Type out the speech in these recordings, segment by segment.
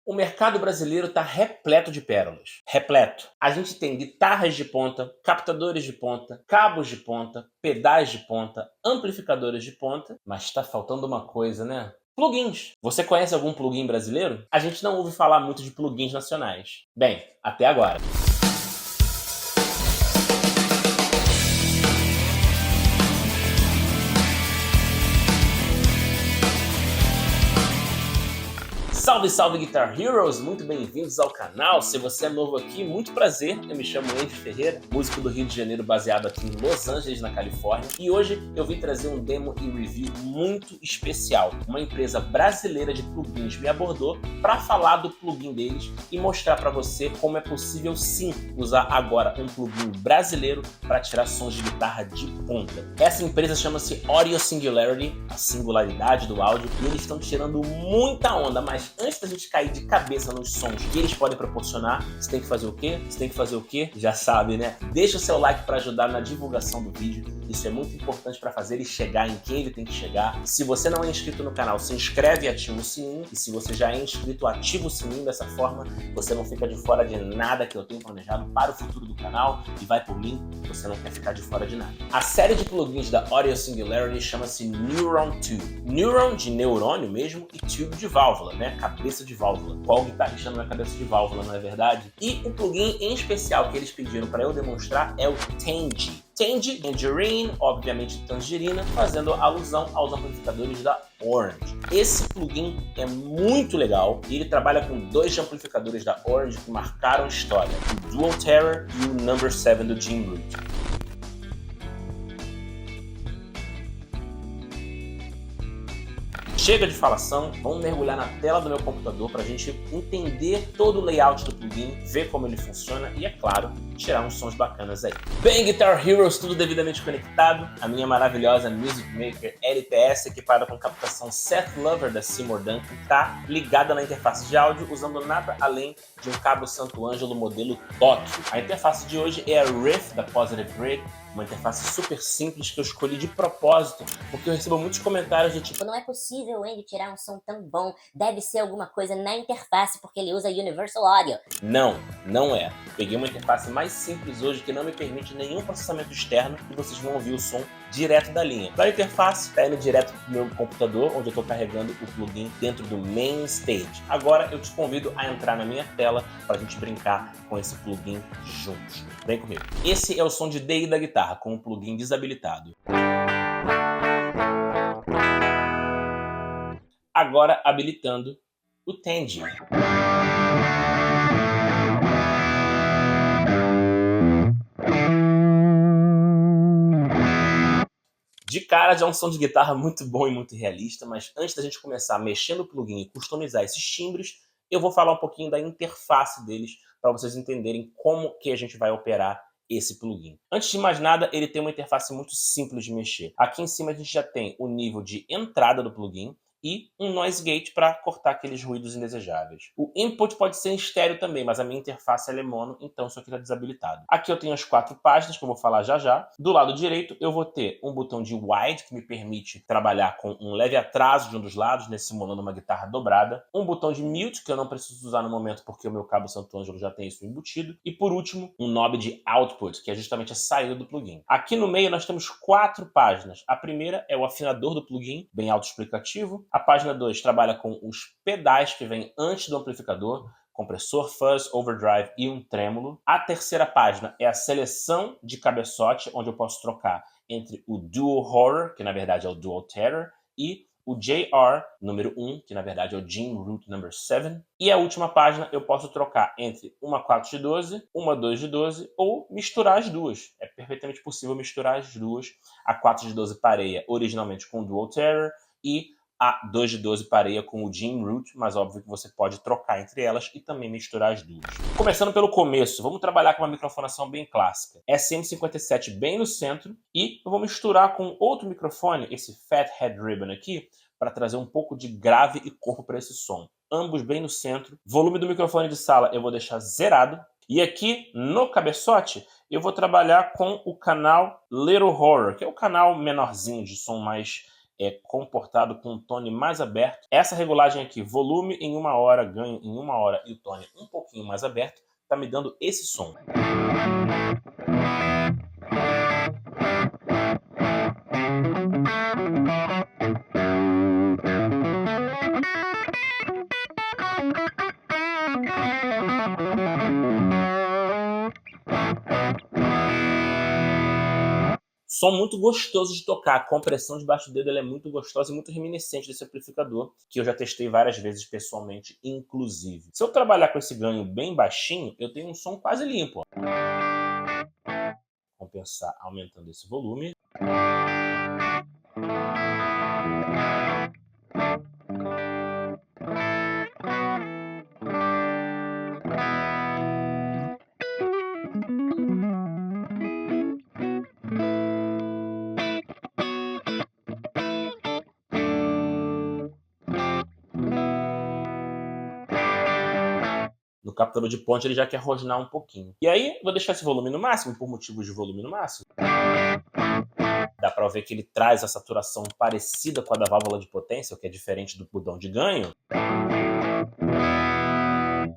O mercado brasileiro está repleto de pérolas. Repleto. A gente tem guitarras de ponta, captadores de ponta, cabos de ponta, pedais de ponta, amplificadores de ponta, mas está faltando uma coisa, né? Plugins. Você conhece algum plugin brasileiro? A gente não ouve falar muito de plugins nacionais. Bem, até agora. Salve, salve Guitar Heroes! Muito bem-vindos ao canal. Se você é novo aqui, muito prazer. Eu me chamo Andy Ferreira, músico do Rio de Janeiro, baseado aqui em Los Angeles, na Califórnia. E hoje eu vim trazer um demo e review muito especial. Uma empresa brasileira de plugins me abordou para falar do plugin deles e mostrar para você como é possível sim usar agora um plugin brasileiro para tirar sons de guitarra de ponta. Essa empresa chama-se Audio Singularity, a singularidade do áudio, e eles estão tirando muita onda, mas antes da gente cair de cabeça nos sons que eles podem proporcionar, você tem que fazer o quê? Você tem que fazer o quê? Já sabe, né? Deixa o seu like para ajudar na divulgação do vídeo. Isso é muito importante para fazer ele chegar em quem ele tem que chegar. Se você não é inscrito no canal, se inscreve e ativa o sininho. E se você já é inscrito, ativa o sininho. Dessa forma, você não fica de fora de nada que eu tenho planejado para o futuro do canal. E vai por mim, você não quer ficar de fora de nada. A série de plugins da Audio Singularity chama-se Neuron Tube. Neuron de neurônio mesmo e Tube de válvula, né? Cabeça de válvula. Qual guitarrista não é cabeça de válvula, não é verdade? E o plugin em especial que eles pediram para eu demonstrar é o Tangy. Tangy, Tangerine, obviamente tangerina, fazendo alusão aos amplificadores da Orange. Esse plugin é muito legal e ele trabalha com dois amplificadores da Orange que marcaram história, o Dual Terror e o Number 7 do Jim Root. Chega de falação, vamos mergulhar na tela do meu computador para a gente entender todo o layout do plugin, ver como ele funciona e, é claro, tirar uns sons bacanas aí. Bem, Guitar Heroes, tudo devidamente conectado. A minha maravilhosa Music Maker LTS, equipada com captação Seth Lover da Seymour Duncan, está ligada na interface de áudio usando nada além de um cabo Santo Ângelo modelo Tóquio. A interface de hoje é a Riff da Positive Grid, uma interface super simples que eu escolhi de propósito, porque eu recebo muitos comentários do tipo: não é possível ele tirar um som tão bom, deve ser alguma coisa na interface porque ele usa Universal Audio. Não é. Peguei uma interface mais simples hoje que não me permite nenhum processamento externo e vocês vão ouvir o som direto da linha. Da interface, está indo direto para o meu computador, onde eu estou carregando o plugin dentro do Main Stage. Agora eu te convido a entrar na minha tela para a gente brincar com esse plugin juntos. Vem comigo. Esse é o som de DI da guitarra, com o plugin desabilitado. Agora habilitando o Tangy. De cara já é um som de guitarra muito bom e muito realista, mas antes da gente começar a mexer no plugin e customizar esses timbres, eu vou falar um pouquinho da interface deles para vocês entenderem como que a gente vai operar esse plugin. Antes de mais nada, ele tem uma interface muito simples de mexer. Aqui em cima a gente já tem o nível de entrada do plugin e um noise gate para cortar aqueles ruídos indesejáveis. O input pode ser em estéreo também, mas a minha interface é mono, então isso aqui está desabilitado. Aqui eu tenho as 4 páginas, que eu vou falar já já. Do lado direito eu vou ter um botão de wide, que me permite trabalhar com um leve atraso de um dos lados, simulando uma guitarra dobrada. Um botão de mute, que eu não preciso usar no momento porque o meu cabo Santo Ângelo já tem isso embutido. E por último, um knob de output, que é justamente a saída do plugin. Aqui no meio nós temos 4 páginas. A primeira é o afinador do plugin, bem autoexplicativo. A página 2 trabalha com os pedais que vêm antes do amplificador, compressor, fuzz, overdrive e um trêmulo. A terceira página é a seleção de cabeçote, onde eu posso trocar entre o Dual Horror, que na verdade é o Dual Terror, e o JR número 1, que na verdade é o Jim Root number 7. E a última página eu posso trocar entre uma 4 de 12, uma 2 de 12 ou misturar as duas. É perfeitamente possível misturar as duas. A 4 de 12 pareia originalmente com o Dual Terror e a 2 de 12 pareia com o Jim Root, mas óbvio que você pode trocar entre elas e também misturar as duas. Começando pelo começo, vamos trabalhar com uma microfonação bem clássica. SM57 bem no centro e eu vou misturar com outro microfone, esse Fat Head Ribbon aqui, para trazer um pouco de grave e corpo para esse som. Ambos bem no centro. Volume do microfone de sala eu vou deixar zerado. E aqui no cabeçote eu vou trabalhar com o canal Little Horror, que é o canal menorzinho de som mais é comportado com um tone mais aberto. Essa regulagem aqui, volume em 1 hora, ganho em 1 hora e o tone um pouquinho mais aberto, tá me dando esse som. Som muito gostoso de tocar, a compressão debaixo do dedo ela é muito gostosa e muito reminiscente desse amplificador, que eu já testei várias vezes pessoalmente, inclusive. Se eu trabalhar com esse ganho bem baixinho, eu tenho um som quase limpo. Compensar aumentando esse volume. No captador de ponte ele já quer rosnar um pouquinho. E aí, vou deixar esse volume no máximo, por motivos de volume no máximo. Dá pra ver que ele traz a saturação parecida com a da válvula de potência, o que é diferente do botão de ganho.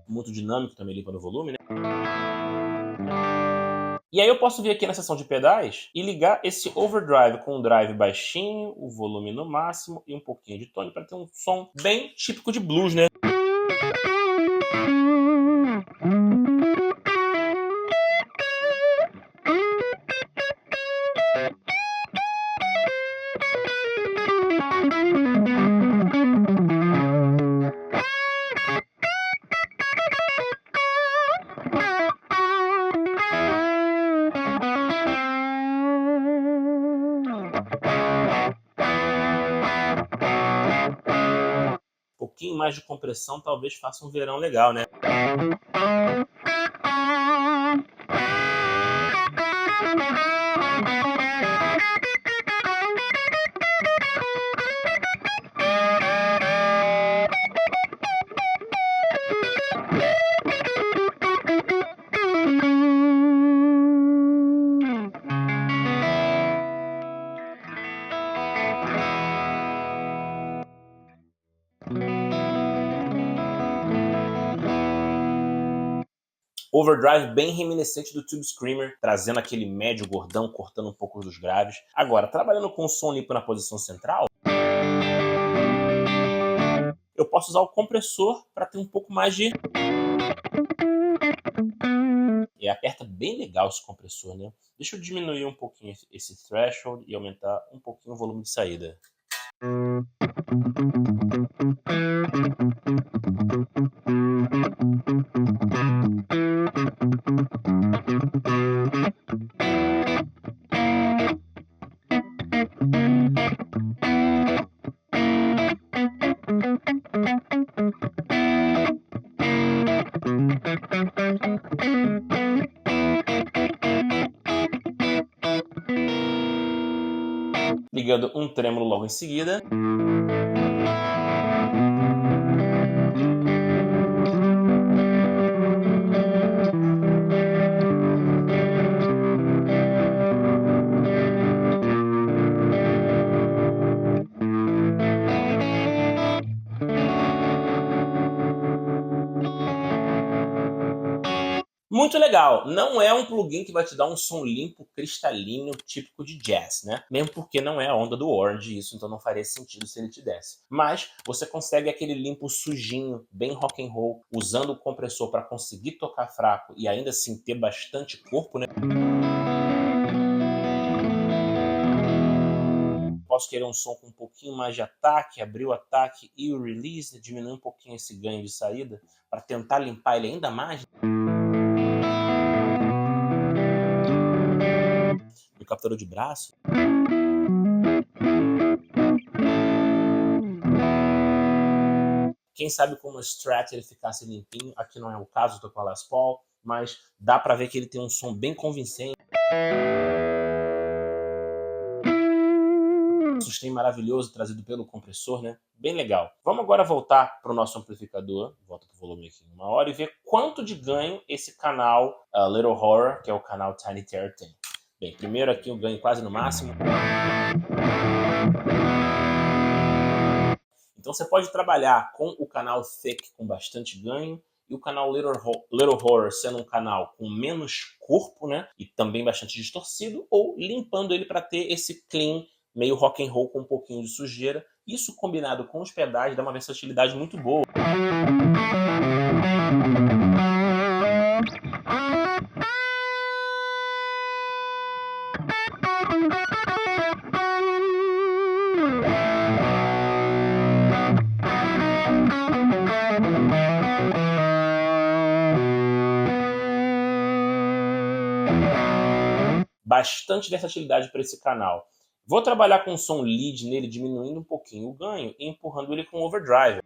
Muito dinâmico também limpa no volume, né? E aí eu posso vir aqui na seção de pedais e ligar esse overdrive com o drive baixinho, o volume no máximo e um pouquinho de tone para ter um som bem típico de blues, né? Um pouquinho mais de compressão talvez faça um verão legal, né? Overdrive bem reminiscente do Tube Screamer, trazendo aquele médio gordão, cortando um pouco dos graves. Agora, trabalhando com o som limpo na posição central, eu posso usar o compressor para ter um pouco mais de... E aperta bem legal esse compressor, né? Deixa eu diminuir um pouquinho esse threshold e aumentar um pouquinho o volume de saída. Ligando um trêmulo logo em seguida. Muito legal, não é um plugin que vai te dar um som limpo, cristalino, típico de jazz, né? Mesmo porque não é a onda do Orange isso, então não faria sentido se ele te desse. Mas você consegue aquele limpo sujinho, bem rock and roll, usando o compressor para conseguir tocar fraco e ainda assim ter bastante corpo, né? Posso querer um som com um pouquinho mais de ataque, abrir o ataque e o release, diminuir um pouquinho esse ganho de saída, para tentar limpar ele ainda mais. No captador de braço. Quem sabe como o Strat ele ficasse limpinho, aqui não é o caso, estou com a Les Paul, mas dá para ver que ele tem um som bem convincente. Sustain maravilhoso trazido pelo compressor, né? Bem legal. Vamos agora voltar para o nosso amplificador, volta para o volume aqui em 1 hora e ver quanto de ganho esse canal Little Horror, que é o canal Tiny Terror tem. Bem, primeiro aqui eu ganho quase no máximo. Então você pode trabalhar com o canal Thick com bastante ganho, e o canal Little Horror sendo um canal com menos corpo, né, e também bastante distorcido, ou limpando ele para ter esse clean meio rock and roll com um pouquinho de sujeira. Isso combinado com os pedais dá uma versatilidade muito boa. Bastante versatilidade para esse canal. Vou trabalhar com som lead nele, diminuindo um pouquinho o ganho e empurrando ele com overdrive.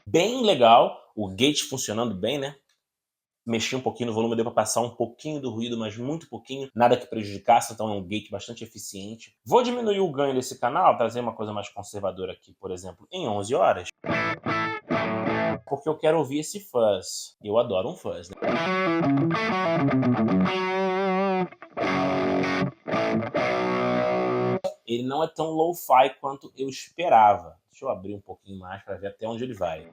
Bem legal, o gate funcionando bem, né? Mexi um pouquinho no volume, deu para passar um pouquinho do ruído, mas muito pouquinho, nada que prejudicasse, então é um gate bastante eficiente. Vou diminuir o ganho desse canal, trazer uma coisa mais conservadora aqui, por exemplo, em 11 horas, porque eu quero ouvir esse fuzz. Eu adoro um fuzz, né? Ele não é tão lo-fi quanto eu esperava. Deixa eu abrir um pouquinho mais para ver até onde ele vai.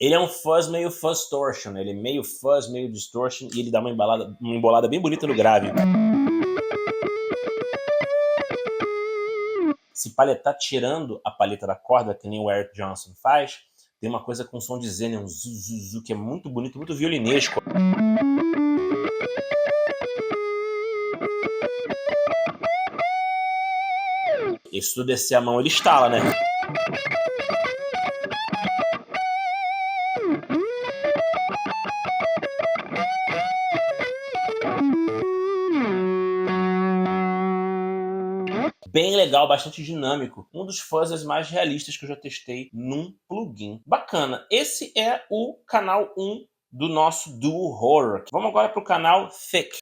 Ele é um fuzz meio fuzztortion, ele é meio fuzz, meio distortion, e ele dá uma embolada bem bonita no grave. Se paletar tirando a paleta da corda, que nem o Eric Johnson faz, tem uma coisa com som de Zen, um zuzuzu, que é muito bonito, muito violinesco. E se tu descer a mão, ele estala, né? Bem legal, bastante dinâmico. Um dos fuzzes mais realistas que eu já testei num plugin. Bacana. Esse é o canal 1 do nosso Duo Horror. Vamos agora para o canal Thick.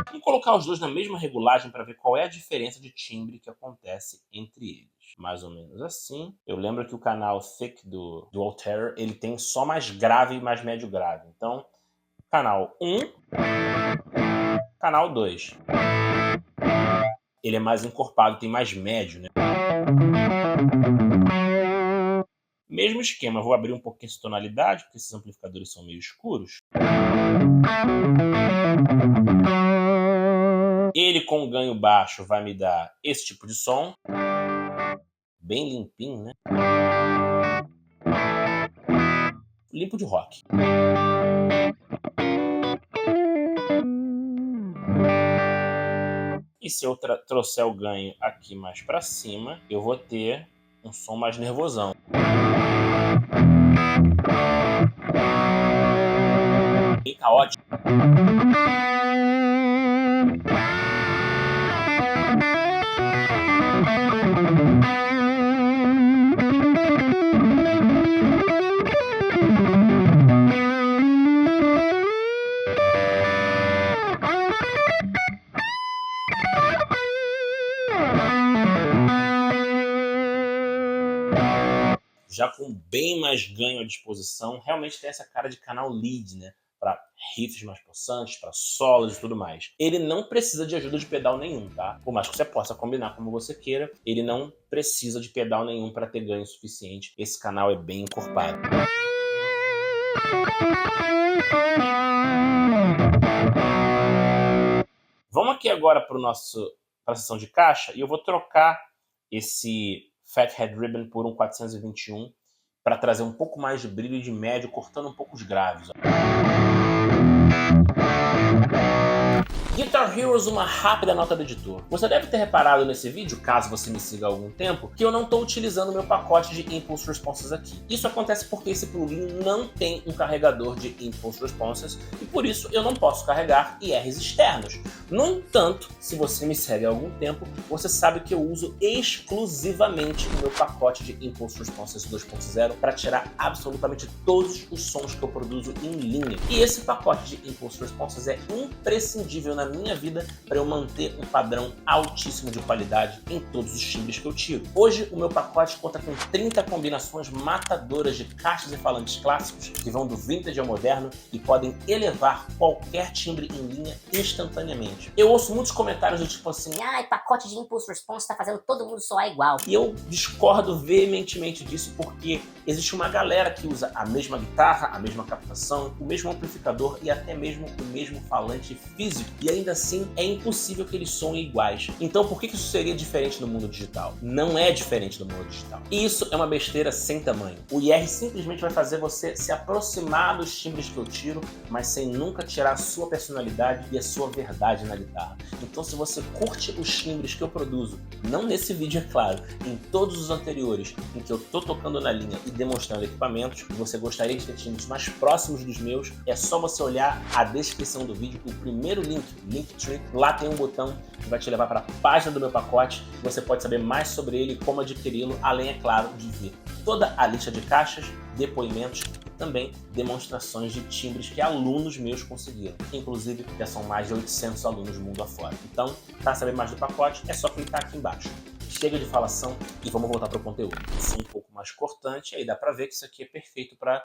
Vamos colocar os dois na mesma regulagem para ver qual é a diferença de timbre que acontece entre eles. Mais ou menos assim. Eu lembro que o canal Thick do Alterer, ele tem só mais grave e mais médio grave. Então, canal 1, canal 2. Ele é mais encorpado, tem mais médio, né? Mesmo esquema, eu vou abrir um pouquinho essa tonalidade, porque esses amplificadores são meio escuros. Ele com ganho baixo vai me dar esse tipo de som. Bem limpinho, né? Limpo de rock. E se eu trouxer o ganho aqui mais para cima, eu vou ter um som mais nervosão. Bem caótico. Já com bem mais ganho à disposição, realmente tem essa cara de canal lead, né? Para riffs mais possantes, para solos e tudo mais. Ele não precisa de ajuda de pedal nenhum, tá? Por mais que você possa combinar como você queira, ele não precisa de pedal nenhum para ter ganho suficiente. Esse canal é bem encorpado. Vamos aqui agora para a seção de caixa e eu vou trocar esse Fathead Ribbon por um 421 para trazer um pouco mais de brilho e de médio, cortando um pouco os graves. Guitar Heroes, uma rápida nota do editor. Você deve ter reparado nesse vídeo, caso você me siga há algum tempo, que eu não estou utilizando o meu pacote de Impulse Responses aqui. Isso acontece porque esse plugin não tem um carregador de Impulse Responses e por isso eu não posso carregar IRs externos. No entanto, se você me segue há algum tempo, você sabe que eu uso exclusivamente o meu pacote de Impulse Responses 2.0 para tirar absolutamente todos os sons que eu produzo em linha. E esse pacote de Impulse Responses é imprescindível na minha vida para eu manter um padrão altíssimo de qualidade em todos os timbres que eu tiro. Hoje o meu pacote conta com 30 combinações matadoras de caixas e falantes clássicos que vão do vintage ao moderno e podem elevar qualquer timbre em linha instantaneamente. Eu ouço muitos comentários do tipo assim: Ai, pacote de Impulse Response tá fazendo todo mundo soar igual. E eu discordo veementemente disso porque existe uma galera que usa a mesma guitarra, a mesma captação, o mesmo amplificador e até mesmo o mesmo falante físico. E ainda assim é impossível que eles soem iguais. Então por que isso seria diferente no mundo digital? Não é diferente no mundo digital. E isso é uma besteira sem tamanho. O IR simplesmente vai fazer você se aproximar dos timbres que eu tiro, mas sem nunca tirar a sua personalidade e a sua verdade na guitarra. Então se você curte os timbres que eu produzo, não nesse vídeo é claro, em todos os anteriores em que eu tô tocando na linha e demonstrando equipamentos, e você gostaria de ter timbres mais próximos dos meus, é só você olhar a descrição do vídeo, o primeiro link, Linktree, lá tem um botão que vai te levar para a página do meu pacote, você pode saber mais sobre ele e como adquiri-lo, além, é claro, de ver toda a lista de caixas, depoimentos e também demonstrações de timbres que alunos meus conseguiram. Inclusive, já são mais de 800 alunos mundo afora. Então, para saber mais do pacote, é só clicar aqui embaixo. Chega de falação e vamos voltar para o conteúdo. Isso é um pouco mais cortante, aí dá para ver que isso aqui é perfeito para...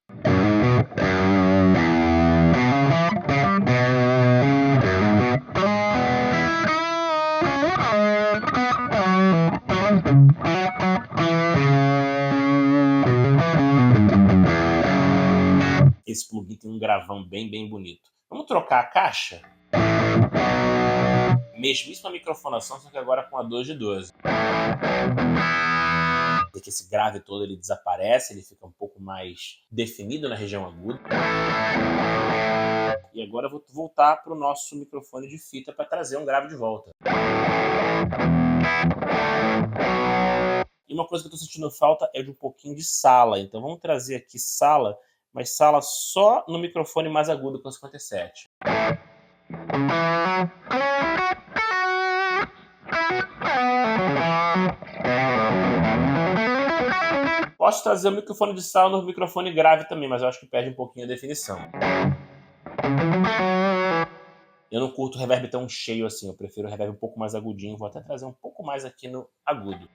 Esse plugin tem um gravão bem bonito. Vamos trocar a caixa? Mesmíssima microfonação, só que agora com a 2 de 12. Que esse grave todo ele desaparece, ele fica um pouco mais definido na região aguda. E agora eu vou voltar para o nosso microfone de fita para trazer um grave de volta. E uma coisa que eu estou sentindo falta é de um pouquinho de sala, então vamos trazer aqui sala, mas sala só no microfone mais agudo que é o 57. Posso trazer o microfone de sala no microfone grave também, mas eu acho que perde um pouquinho a definição. Eu não curto reverb tão cheio assim, eu prefiro reverb um pouco mais agudinho. Vou até trazer um pouco mais aqui no agudo.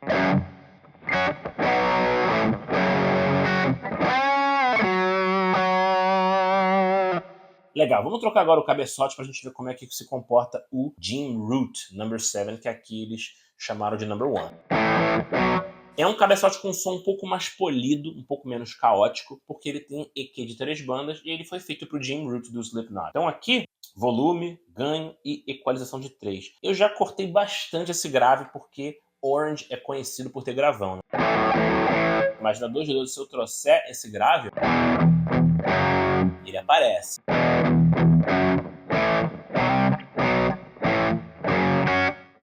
Legal, vamos trocar agora o cabeçote para a gente ver como é que se comporta o Jim Root Number 7, que aqui eles chamaram de Number 1. É um cabeçote com um som um pouco mais polido, um pouco menos caótico, porque ele tem EQ de 3 bandas e ele foi feito para o Jim Root do Slipknot. Então aqui, volume, ganho e equalização de 3. Eu já cortei bastante esse grave porque Orange é conhecido por ter gravão. Mas na 2 de 12, se eu trouxer esse grave, ele aparece.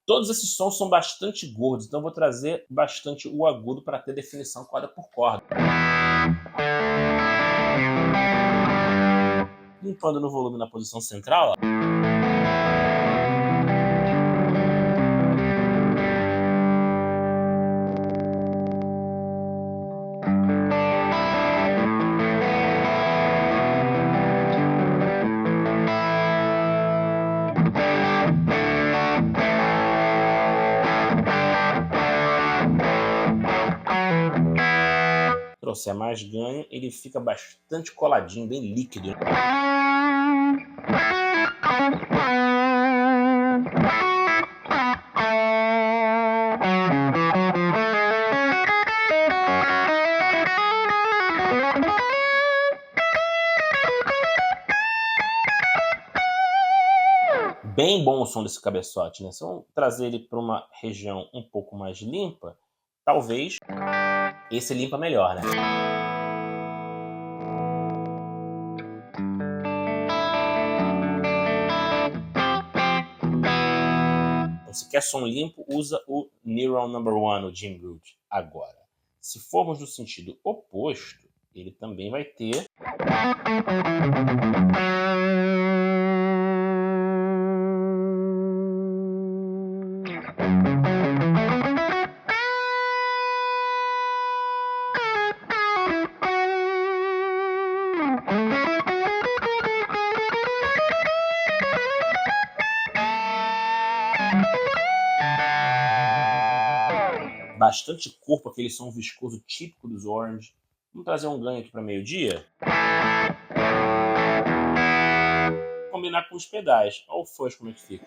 Todos esses sons são bastante gordos, então eu vou trazer bastante o agudo para ter definição corda por corda. Limpando no volume na posição central, ó. Trouxer mais ganho, ele fica bastante coladinho, bem líquido. bem bom o som desse cabeçote, né? Se eu trazer ele para uma região um pouco mais limpa, talvez esse limpa melhor, né? Então, se quer som limpo, usa o Neuron Number One, o Jim Root. Agora, se formos no sentido oposto, ele também vai ter bastante corpo, aquele som viscoso típico dos Orange. Vamos trazer um ganho aqui para meio-dia. Combinar com os pedais. Olha o fuzz como é que fica.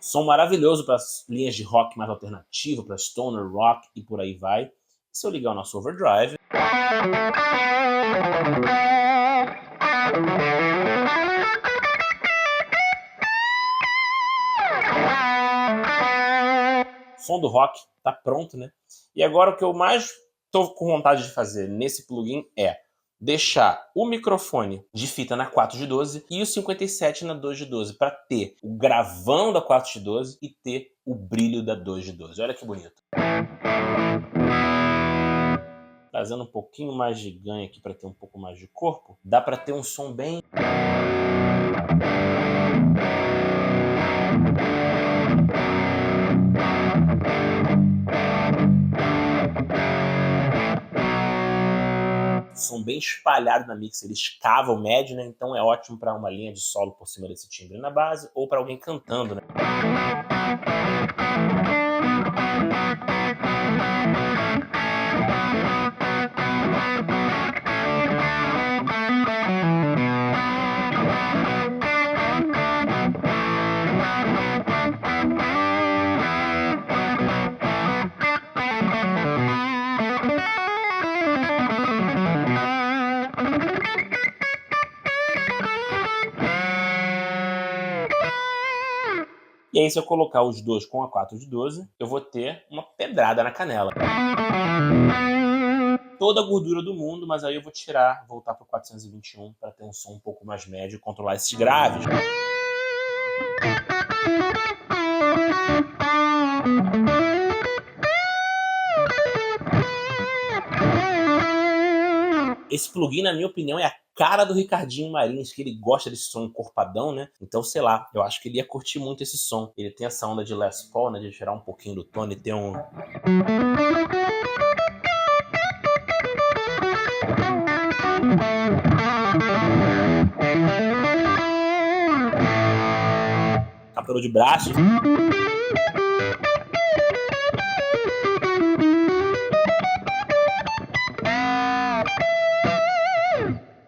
Som maravilhoso para as linhas de rock mais alternativo, para stoner rock e por aí vai. Se eu ligar o nosso overdrive, som do rock tá pronto, né? E agora o que eu mais tô com vontade de fazer nesse plugin é deixar o microfone de fita na 4 de 12 e o 57 na 2 de 12 para ter o gravão da 4 de 12 e ter o brilho da 2 de 12. Olha que bonito. Trazendo um pouquinho mais de ganho aqui para ter um pouco mais de corpo, dá para ter um som bem... som bem espalhado na mix, ele escava o médio, né? Então é ótimo para uma linha de solo por cima desse timbre na base ou para alguém cantando, né? E aí, se eu colocar os dois com a 4 de 12, eu vou ter uma pedrada na canela. Toda a gordura do mundo, mas aí eu vou tirar, voltar para o 421 para ter um som um pouco mais médio e controlar esses graves. Esse plugin, na minha opinião, é a cara do Ricardinho Marins, que ele gosta desse som encorpadão, né? Então, sei lá, eu acho que ele ia curtir muito esse som. Ele tem essa onda de Les Paul, né? De tirar um pouquinho do tone e ter um... Capelou de braço.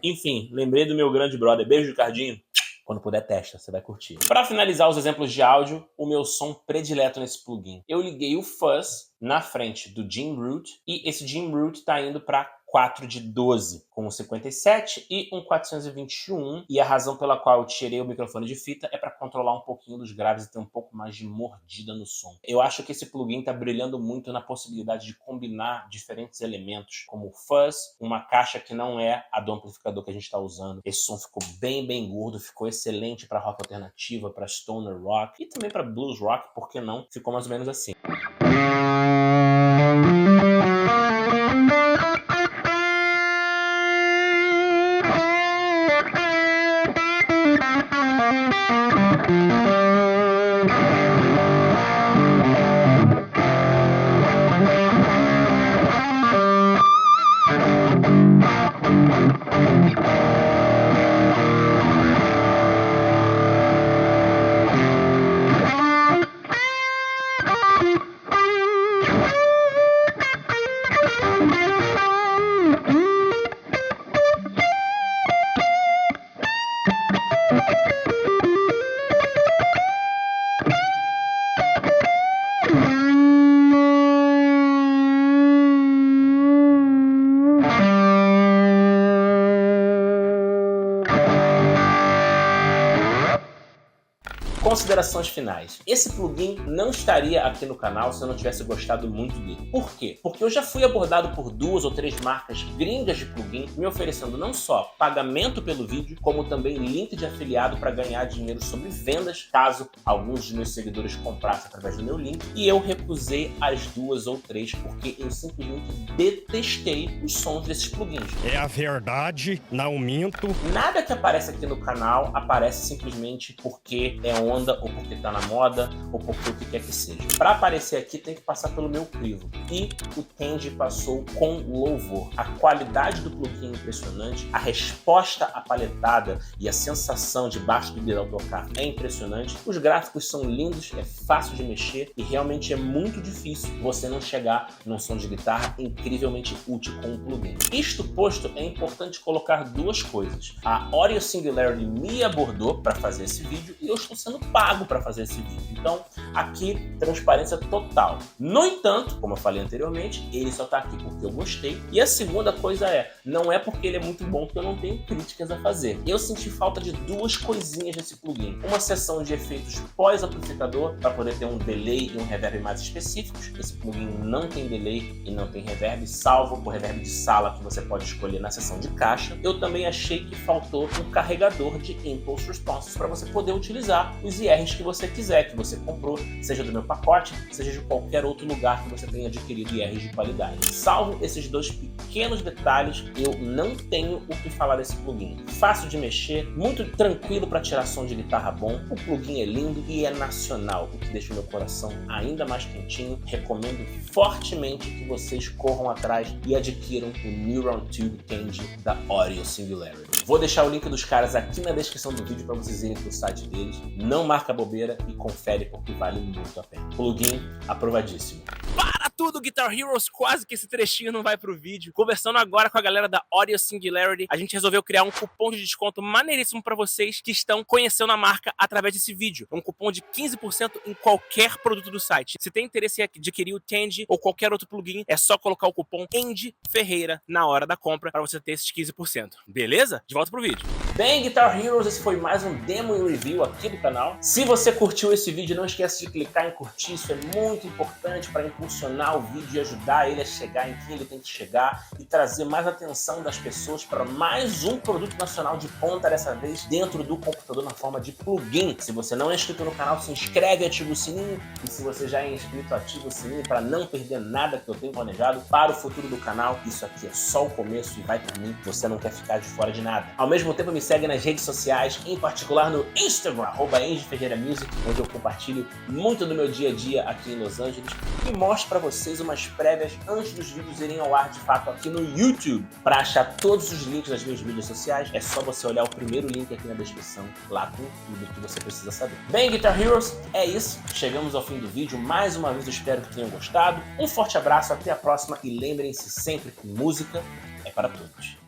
Enfim, lembrei do meu grande brother. Beijo, Ricardinho. Quando puder, testa, você vai curtir. Para finalizar os exemplos de áudio, o meu som predileto nesse plugin. Eu liguei o fuzz na frente do Jim Root e esse Jim Root está indo para 4 de 12, com um 57 e um 421. E a razão pela qual eu tirei o microfone de fita é para controlar um pouquinho dos graves e ter um pouco mais de mordida no som. Eu acho que esse plugin está brilhando muito na possibilidade de combinar diferentes elementos, como o fuzz, uma caixa que não é a do amplificador que a gente está usando. Esse som ficou bem gordo, ficou excelente para rock alternativa, para stoner rock e também para blues rock, por que não? Ficou mais ou menos assim. Considerações finais. Esse plugin não estaria aqui no canal se eu não tivesse gostado muito dele. Por quê? Porque eu já fui abordado por 2 ou 3 marcas gringas de plugin me oferecendo não só pagamento pelo vídeo, como também link de afiliado para ganhar dinheiro sobre vendas, caso alguns de meus seguidores comprassem através do meu link. E eu recusei as 2 ou 3 porque eu simplesmente detestei os sons desses plugins. É a verdade, não minto. Nada que aparece aqui no canal aparece simplesmente porque é onda, ou porque tá na moda, ou porque o que quer que seja. Para aparecer aqui tem que passar pelo meu crivo. E o Tandy passou com louvor. A qualidade do plugin é impressionante, a resposta apaletada e a sensação de baixo do dedo ao tocar é impressionante. Os gráficos são lindos, é fácil de mexer e realmente é muito difícil você não chegar num som de guitarra incrivelmente útil com o plugin. Isto posto, é importante colocar 2 coisas. A Audio Singularity me abordou para fazer esse vídeo e eu estou sendo pago para fazer esse vídeo. Então, aqui, transparência total. No entanto, como eu falei anteriormente, ele só está aqui porque eu gostei. E a segunda coisa não é porque ele é muito bom que eu não tenho críticas a fazer. Eu senti falta de 2 coisinhas nesse plugin. Uma seção de efeitos pós-amplificador, para poder ter um delay e um reverb mais específicos. Esse plugin não tem delay e não tem reverb, salvo o reverb de sala que você pode escolher na seção de caixa. Eu também achei que faltou um carregador de Impulse Responses para você poder utilizar os IRs que você quiser, que você comprou, seja do meu pacote, seja de qualquer outro lugar que você tenha adquirido IRs de qualidade. Salvo esses 2 pequenos detalhes, eu não tenho o que falar desse plugin. Fácil de mexer, muito tranquilo para tirar som de guitarra bom, o plugin é lindo e é nacional, o que deixa o meu coração ainda mais quentinho. Recomendo fortemente que vocês corram atrás e adquiram o Neuron Tube Tandy da Audio Singularity. Vou deixar o link dos caras aqui na descrição do vídeo para vocês irem pro site deles. Não marca bobeira e confere porque vale muito a pena. Plugin aprovadíssimo. Para tudo, Guitar Heroes! Quase que esse trechinho não vai pro vídeo. Conversando agora com a galera da Audio Singularity, a gente resolveu criar um cupom de desconto maneiríssimo para vocês que estão conhecendo a marca através desse vídeo. É um cupom de 15% em qualquer produto do site. Se tem interesse em adquirir o Tandy ou qualquer outro plugin, é só colocar o cupom ENDFerreira na hora da compra para você ter esses 15%. Beleza? De volta pro vídeo. Bem, Guitar Heroes, esse foi mais um demo e review aqui do canal. Se você curtiu esse vídeo, não esquece de clicar em curtir, isso é muito importante para impulsionar o vídeo e ajudar ele a chegar em quem ele tem que chegar e trazer mais atenção das pessoas para mais um produto nacional de ponta, dessa vez dentro do computador na forma de plugin. Se você não é inscrito no canal, se inscreve e ativa o sininho. E se você já é inscrito, ativa o sininho para não perder nada que eu tenho planejado para o futuro do canal. Isso aqui é só o começo e vai por mim, você não quer ficar de fora de nada. Ao mesmo tempo, me segue nas redes sociais, em particular no Instagram, @EndeFerreiraMusic, onde eu compartilho muito do meu dia a dia aqui em Los Angeles e mostro para vocês umas prévias antes dos vídeos irem ao ar de fato aqui no YouTube. Para achar todos os links das minhas mídias sociais, é só você olhar o primeiro link aqui na descrição, lá com tudo que você precisa saber. Bem, Guitar Heroes, é isso. Chegamos ao fim do vídeo. Mais uma vez eu espero que tenham gostado. Um forte abraço, até a próxima e lembrem-se sempre que música é para todos.